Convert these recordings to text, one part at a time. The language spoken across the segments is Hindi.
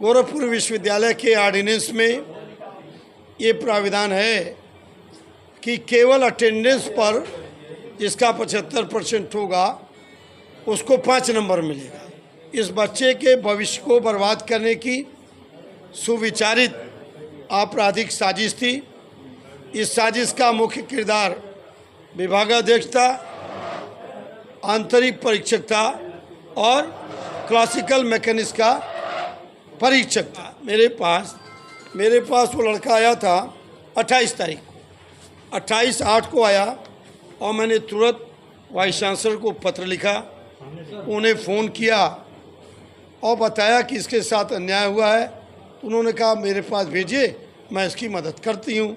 गोरखपुर विश्वविद्यालय के ऑर्डिनेंस में ये प्राविधान है कि केवल अटेंडेंस पर जिसका 75% होगा उसको 5 नंबर मिलेगा। इस बच्चे के भविष्य को बर्बाद करने की सुविचारित आपराधिक साजिश थी। इस साजिश का मुख्य किरदार विभागाध्यक्ष था, आंतरिक परीक्षक था और क्लासिकल मैकेनिक्स का परीक्षक था। मेरे पास वो लड़का आया था 28 तारीख को, 28/8 को आया और मैंने तुरंत वाइस चांसलर को पत्र लिखा, उन्हें फ़ोन किया और बताया कि इसके साथ अन्याय हुआ है। उन्होंने कहा मेरे पास भेजिए, मैं इसकी मदद करती हूँ।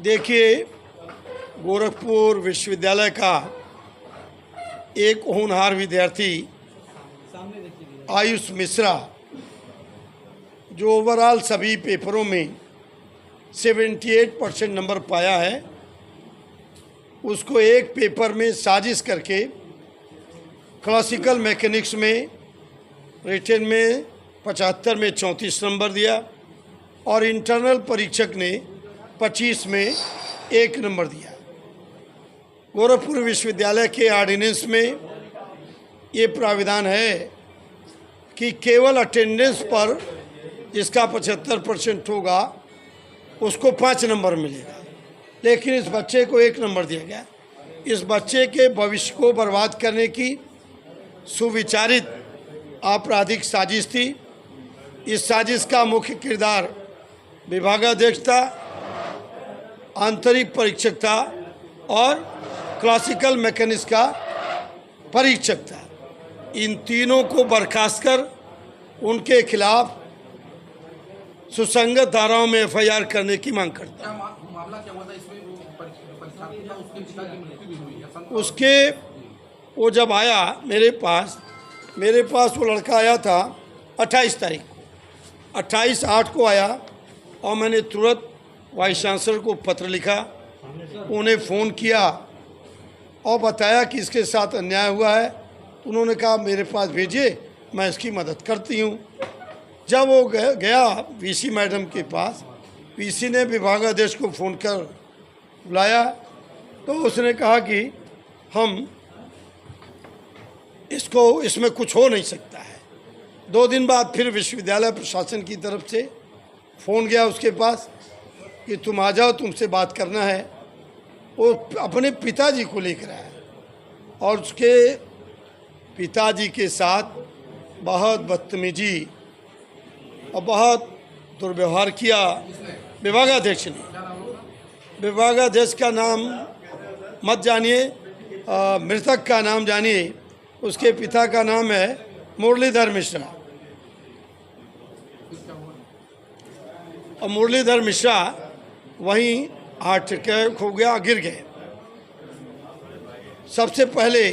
देखिए, गोरखपुर विश्वविद्यालय का एक होनहार विद्यार्थी आयुष मिश्रा, जो ओवरऑल सभी पेपरों में 78% नंबर पाया है, उसको एक पेपर में साजिश करके क्लासिकल मैकेनिक्स में रिटन में 75 में 34 नंबर दिया और इंटरनल परीक्षक ने 25 में 1 नंबर दिया। गोरखपुर विश्वविद्यालय के ऑर्डिनेंस में ये प्राविधान है कि केवल अटेंडेंस पर जिसका 75% होगा उसको 5 नंबर मिलेगा, लेकिन इस बच्चे को 1 नंबर दिया गया। इस बच्चे के भविष्य को बर्बाद करने की सुविचारित आपराधिक साजिश थी। इस साजिश का मुख्य किरदार विभागाध्यक्ष था, आंतरिक परीक्षक था और क्लासिकल मैकेनिक्स का परीक्षक था। इन तीनों को बर्खास्त कर उनके खिलाफ सुसंगत धाराओं में FIR करने की मांग करता हूं। मामला क्या हुआ था इसमें? परीक्षार्थी था, उसके पिता की मृत्यु भी हुई है। उसके वो जब आया मेरे पास वो लड़का आया था 28 तारीख को, 28/8 को आया और मैंने तुरंत वाइस चांसलर को पत्र लिखा, उन्हें फ़ोन किया और बताया कि इसके साथ अन्याय हुआ है। उन्होंने कहा मेरे पास भेजिए, मैं इसकी मदद करती हूँ। जब वो गया VC मैडम के पास, VC ने विभागाध्यक्ष को फ़ोन कर बुलाया तो उसने कहा कि हम इसमें कुछ हो नहीं सकता है। 2 दिन बाद फिर विश्वविद्यालय प्रशासन की तरफ से फ़ोन गया उसके पास कि तुम आ जाओ, तुमसे बात करना है। वो अपने पिताजी को लेकर आया और उसके पिताजी के साथ बहुत बदतमीजी और बहुत दुर्व्यवहार किया विभागाध्यक्ष ने। विभागाध्यक्ष का नाम मत जानिए, मृतक का नाम जानिए। उसके पिता का नाम है मुरलीधर मिश्रा और मुरलीधर मिश्रा वहीं हार्ट अटैक हो गया, गिर गए। सबसे पहले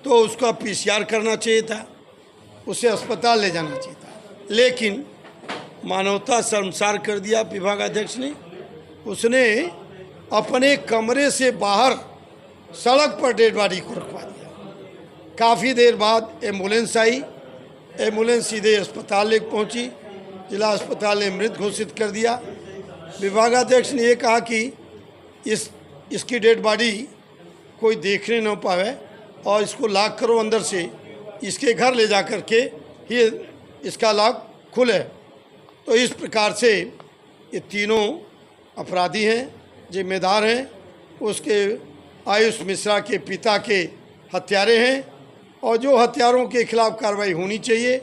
तो उसका PCR करना चाहिए था, उसे अस्पताल ले जाना चाहिए था, लेकिन मानवता शर्मसार कर दिया विभागाध्यक्ष ने। उसने अपने कमरे से बाहर सड़क पर डेड बॉडी को रखवा दिया। काफ़ी देर बाद एम्बुलेंस आई, एम्बुलेंस सीधे अस्पताल लेकर पहुंची, जिला अस्पताल ने मृत घोषित कर दिया। विभागाध्यक्ष ने ये कहा कि इसकी डेड बॉडी कोई देखने न पावे और इसको लॉक करो अंदर से, इसके घर ले जा कर के ही इसका लॉक खुले। तो इस प्रकार से ये तीनों अपराधी हैं, जिम्मेदार हैं, उसके आयुष मिश्रा के पिता के हत्यारे हैं और जो हत्यारों के खिलाफ कार्रवाई होनी चाहिए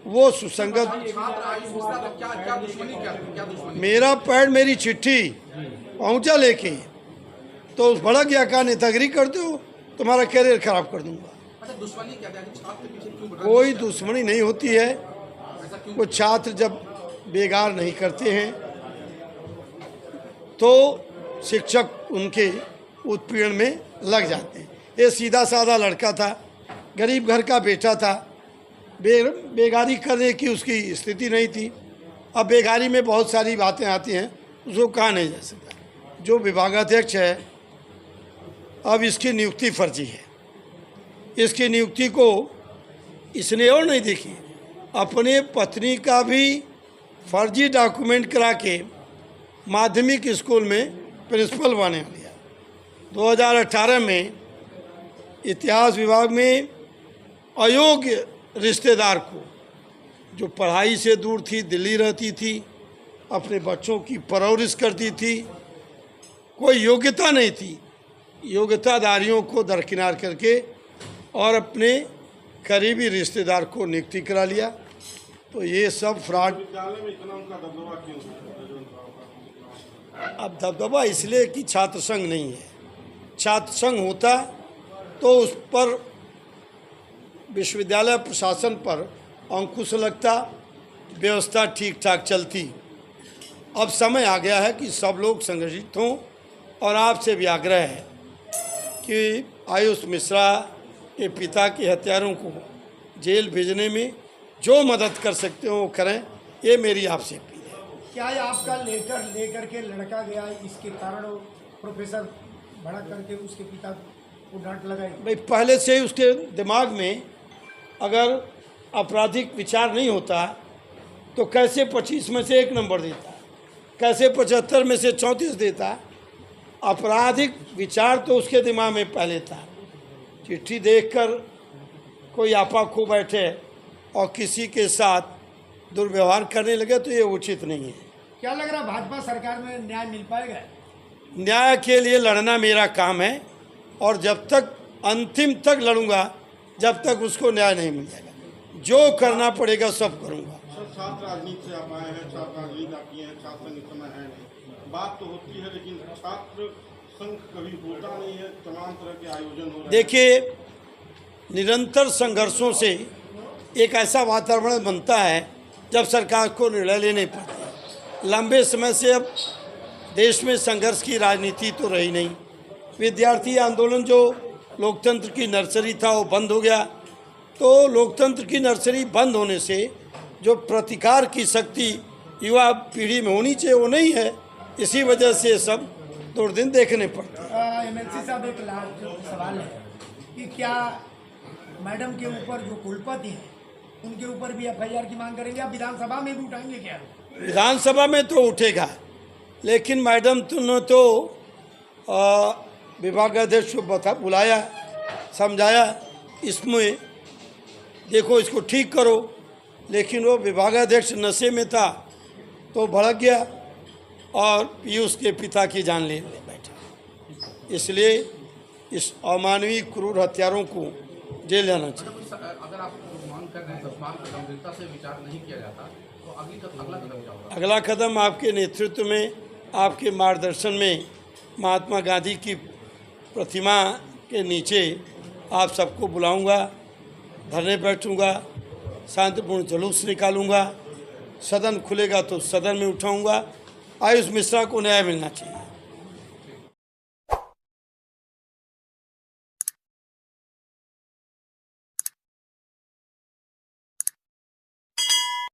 वो सुसंगत। मेरा पैड मेरी चिट्ठी पहुंचा लेके तो उस भड़क गया, कहा नेतागिरी करते हो, तुम्हारा कैरियर खराब कर दूंगा। कोई दुश्मनी नहीं होती है। वो छात्र जब बेगार नहीं करते हैं तो शिक्षक उनके उत्पीड़न में लग जाते हैं। ये सीधा साधा लड़का था, गरीब घर का बेटा था, बेगारी करने की उसकी स्थिति नहीं थी। अब बेगारी में बहुत सारी बातें आती हैं, उसको कहा नहीं जा सकता। जो विभागाध्यक्ष है अब इसकी नियुक्ति फर्जी है। इसकी नियुक्ति को इसने और नहीं देखी, अपने पत्नी का भी फर्जी डॉक्यूमेंट करा के माध्यमिक स्कूल में प्रिंसिपल बना लिया। 2018 में इतिहास विभाग में अयोग्य रिश्तेदार को, जो पढ़ाई से दूर थी, दिल्ली रहती थी, अपने बच्चों की परवरिश करती थी, कोई योग्यता नहीं थी, योग्यताधारियों को दरकिनार करके और अपने करीबी रिश्तेदार को नियुक्ति करा लिया। तो ये सब फ्रॉड। विद्यालय में इतना उनका दबदबा क्यों है? अब दबदबा इसलिए कि छात्र संघ नहीं है। छात्र संघ होता तो उस पर विश्वविद्यालय प्रशासन पर अंकुश लगता, व्यवस्था ठीक ठाक चलती। अब समय आ गया है कि सब लोग संगठित हों और आपसे भी आग्रह है कि आयुष मिश्रा के पिता के हत्यारों को जेल भेजने में जो मदद कर सकते हो वो करें, ये मेरी आपसे अपील है। क्या ये आपका लेटर लेकर के लड़का गया, इसके कारण वो प्रोफेसर भड़क करके उसके पिता को डांट लगाई? भाई पहले से ही उसके दिमाग में अगर आपराधिक विचार नहीं होता तो कैसे 25 में से 1 नंबर देता, कैसे 75 में से 34 देता। आपराधिक विचार तो उसके दिमाग में पहले था। चिट्ठी देखकर कोई आपा खो बैठे और किसी के साथ दुर्व्यवहार करने लगे तो ये उचित नहीं है। क्या लग रहा भाजपा सरकार में न्याय मिल पाएगा? न्याय के लिए लड़ना मेरा काम है और जब तक अंतिम तक लड़ूंगा जब तक उसको न्याय नहीं मिल जाएगा। जो करना पड़ेगा सब करूंगा। सर, छात्र राजनीति से आप आए हैं, छात्र राजनीति आप किए हैं, छात्र संघ इस समय है नहीं, बात तो होती है लेकिन छात्र संघ कभी होता नहीं है, तमाम तरह के आयोजन हो रहे हैं। देखिए, निरंतर संघर्षों से एक ऐसा वातावरण बनता है जब सरकार को निर्णय लेने पड़ते हैं। लंबे समय से अब देश में संघर्ष की राजनीति तो रही नहीं। विद्यार्थी आंदोलन जो लोकतंत्र की नर्सरी था वो बंद हो गया। तो लोकतंत्र की नर्सरी बंद होने से जो प्रतिकार की शक्ति युवा पीढ़ी में होनी चाहिए वो नहीं है। इसी वजह से सब दुर्दिन देखने पड़ते हैं। एमएलसी साहब, एक लास्ट सवाल है कि क्या मैडम के ऊपर जो कुलपति हैं उनके ऊपर भी एफआईआर की मांग करेंगे? आप विधानसभा में भी उठाएंगे क्या? विधानसभा में तो उठेगा, लेकिन मैडम तुमने तो विभागाध्यक्ष को बुलाया, समझाया, इसमें देखो इसको ठीक करो, लेकिन वो विभागाध्यक्ष नशे में था तो भड़क गया और पीयूष के पिता की जान ले बैठा। इसलिए इस अमानवीय क्रूर हत्यारों को जेल जाना चाहिए। अगर आप मांग कर रहे हैं तो मांग को गंभीरता से विचार नहीं किया जाता तो अगला कदम क्या होगा? अगला कदम आपके नेतृत्व में, आपके मार्गदर्शन में महात्मा गांधी की प्रतिमा के नीचे आप सबको बुलाऊंगा, धरने बैठूंगा, शांतिपूर्ण जुलूस निकालूंगा, सदन खुलेगा तो सदन में उठाऊंगा। आयुष मिश्रा को न्याय मिलना चाहिए।